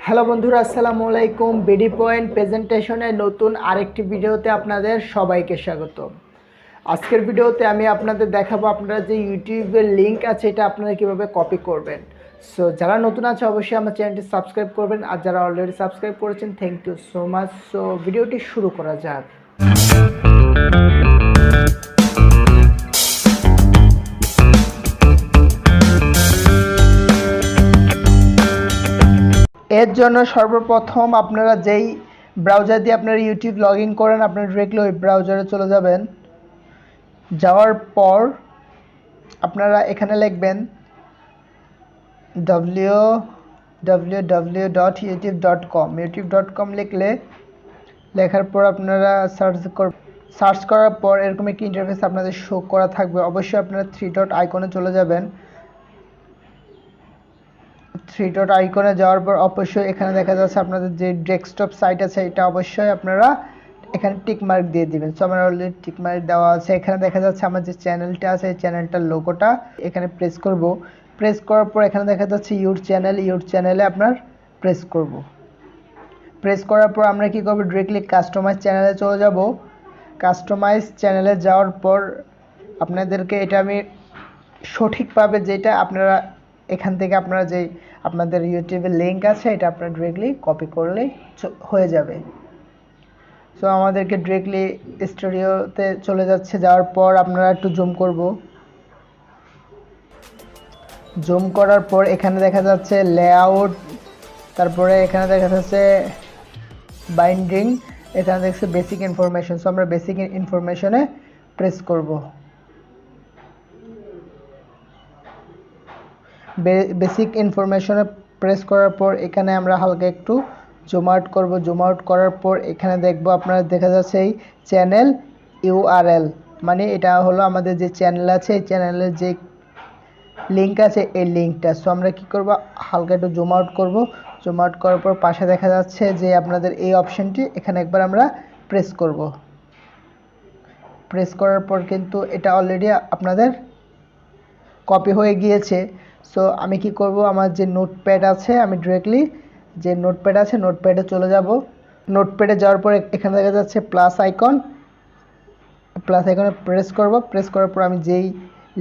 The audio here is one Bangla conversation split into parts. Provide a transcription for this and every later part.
হ্যালো বন্ধুরা, আসসালামু আলাইকুম। বিডি পয়েন্ট প্রেজেন্টেশনের নতুন আরেকটি ভিডিওতে আপনাদের সবাইকে স্বাগত। আজকের ভিডিওতে আমি আপনাদের দেখাবো আপনারা যে ইউটিউবের লিঙ্ক আছে এটা আপনারা কীভাবে কপি করবেন। সো যারা নতুন আছে অবশ্যই আমার চ্যানেলটি সাবস্ক্রাইব করবেন, আর যারা অলরেডি সাবস্ক্রাইব করেছেন thank you so much. So ভিডিওটি শুরু করা যাক। এর জন্য সর্বপ্রথম আপনারা যেই ব্রাউজার দিয়ে আপনারা ইউটিউব লগ ইন করেন আপনারা ডিরেক্টলি ওই ব্রাউজারে চলে যাবেন। যাওয়ার পর আপনারা এখানে লিখবেন www.youtube.com। youtube.com লেখার পর আপনারা সার্চ করার পর এরকম একটি ইন্টারফেস আপনাদের শো করা থাকবে। অবশ্যই আপনারা থ্রি ডট আইকনে চলে যাবেন। থ্রি ডট আইকনে যাওয়ার পর অবশ্যই এখানে দেখা যাচ্ছে আপনাদের যে ডেস্কটপ সাইট আছে এটা অবশ্যই আপনারা এখানে টিক মার্ক দিয়ে দিবেন। সো আমার অলরেডি টিক মার্ক দেওয়া আছে। এখানে দেখা যাচ্ছে আমার যে চ্যানেলটা আছে এই চ্যানেলটার লোগোটা এখানে প্রেস করব। প্রেস করার পর এখানে দেখা যাচ্ছে ইউর চ্যানেলে আপনার প্রেস করব। প্রেস করার পর আমরা কি করব, ডিরেক্টলি কাস্টমাইজ চ্যানেলে চলে যাব। কাস্টমাইজ চ্যানেলে যাওয়ার পর আপনাদেরকে এটা আমি সঠিকভাবে যেটা আপনারা এখান থেকে আপনারা যেই আপনাদের ইউটিউবের লিঙ্ক আছে এটা আপনারা ডিরেক্টলি কপি করলেই হয়ে যাবে। সো আমাদেরকে ডিরেক্টলি স্টুডিওতে চলে যাচ্ছে। যাওয়ার পর আপনারা একটু জুম করব। জুম করার পর এখানে দেখা যাচ্ছে লেআউট, তারপরে এখানে দেখা যাচ্ছে বাইন্ডিং, এখানে দেখছে বেসিক ইনফরমেশন। সো আমরা বেসিক ইনফরমেশনে প্রেস করব। বেসিক ইনফরমেশনে প্রেস করার পর এখানে আমরা হালকা একটু জুম আউট করব। জুম আউট করার পর এখানে দেখব আপনারা দেখা যাচ্ছে এই চ্যানেল ইউআরএল, মানে এটা হলো আমাদের যে চ্যানেল আছে এই চ্যানেলের যে লিঙ্ক আছে এই লিঙ্কটা। সো আমরা কি করব, হালকা একটু জুম আউট করব। জুম আউট করার পর পাশে দেখা যাচ্ছে যে আপনাদের এই অপশনটি, এখানে একবার আমরা প্রেস করব। প্রেস করার পর কিন্তু এটা অলরেডি আপনাদের কপি হয়ে গিয়েছে। সো আমি কি করব, আমার যে নোটপ্যাড আছে আমি ডিরেক্টলি যে নোটপ্যাড আছে নোটপ্যাডে চলে যাব। নোটপ্যাডে যাওয়ার পর এখানে দেখা যাচ্ছে প্লাস আইকনে প্রেস করব। প্রেস করার পর আমি যেই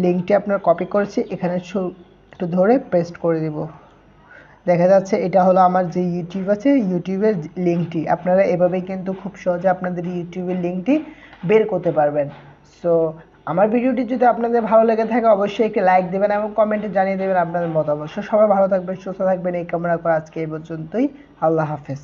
লিঙ্কটি আপনার কপি করেছি এখানে একটু ধরে পেস্ট করে দিব। দেখা যাচ্ছে এটা হলো আমার যে ইউটিউব আছে ইউটিউবের লিঙ্কটি। আপনারা এভাবেই কিন্তু খুব সহজে আপনাদের ইউটিউবের লিঙ্কটি বের করতে পারবেন। সো আমার ভিডিওটি যদি আপনাদের ভালো লেগে থাকে অবশ্যই একটি লাইক দেবেন এবং কমেন্টে জানিয়ে দেবেন আপনাদের মতামত। সবাই ভালো থাকবেন, সুস্থ থাকবেন এই কামনা করে আজকে এই পর্যন্তই। আল্লাহ হাফেজ।